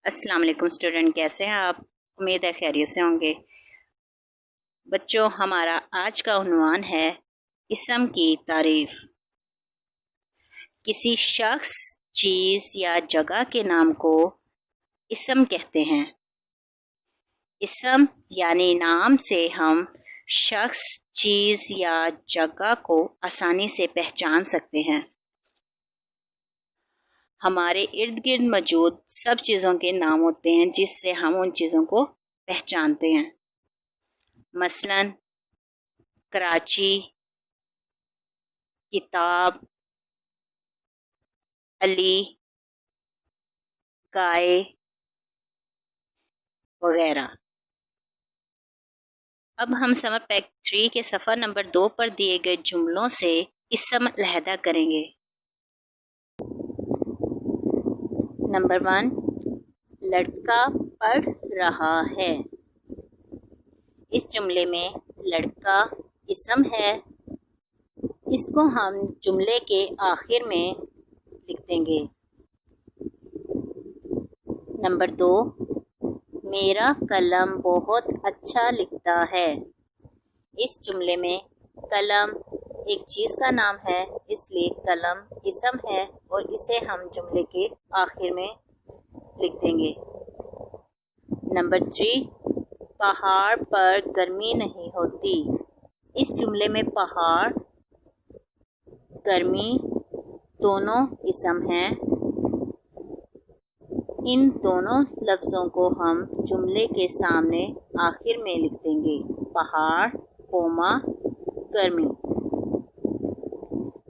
السلام علیکم اسٹوڈنٹ، کیسے ہیں آپ؟ امید ہے خیریت سے ہوں گے۔ بچوں، ہمارا آج کا عنوان ہے اسم کی تعریف۔ کسی شخص، چیز یا جگہ کے نام کو اسم کہتے ہیں۔ اسم یعنی نام سے ہم شخص، چیز یا جگہ کو آسانی سے پہچان سکتے ہیں۔ ہمارے ارد گرد موجود سب چیزوں کے نام ہوتے ہیں جس سے ہم ان چیزوں کو پہچانتے ہیں۔ مثلاً کراچی، کتاب، علی، گائے وغیرہ۔ اب ہم سمر پیک 3 کے صفحہ نمبر 2 پر دیے گئے جملوں سے اسم علیحدہ کریں گے۔ نمبر 1، لڑکا پڑھ رہا ہے۔ اس جملے میں لڑکا اسم ہے، اس کو ہم جملے کے آخر میں لکھ دیں گے۔ نمبر 2، میرا قلم بہت اچھا لکھتا ہے۔ اس جملے میں قلم ایک چیز کا نام ہے، اس لیے قلم اسم ہے اور اسے ہم جملے کے آخر میں لکھ دیں گے۔ نمبر 3، پہاڑ پر گرمی نہیں ہوتی۔ اس جملے میں پہاڑ، گرمی دونوں اسم ہیں۔ ان دونوں لفظوں کو ہم جملے کے سامنے آخر میں لکھ دیں گے۔ پہاڑ، گرمی۔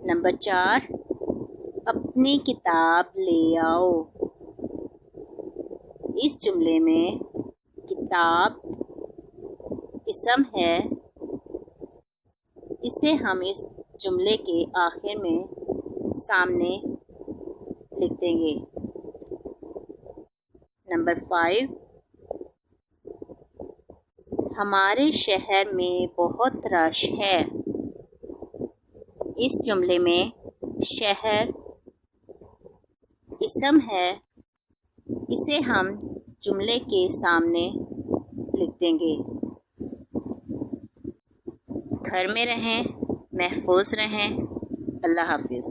نمبر 4، اپنی کتاب لے آؤ۔ اس جملے میں کتاب اسم ہے، اسے ہم اس جملے کے آخر میں سامنے لکھ دیں گے۔ نمبر 5، ہمارے شہر میں بہت رش ہے۔ اس جملے میں شہر اسم ہے، اسے ہم جملے کے سامنے لکھ دیں گے۔ گھر میں رہیں، محفوظ رہیں۔ اللہ حافظ۔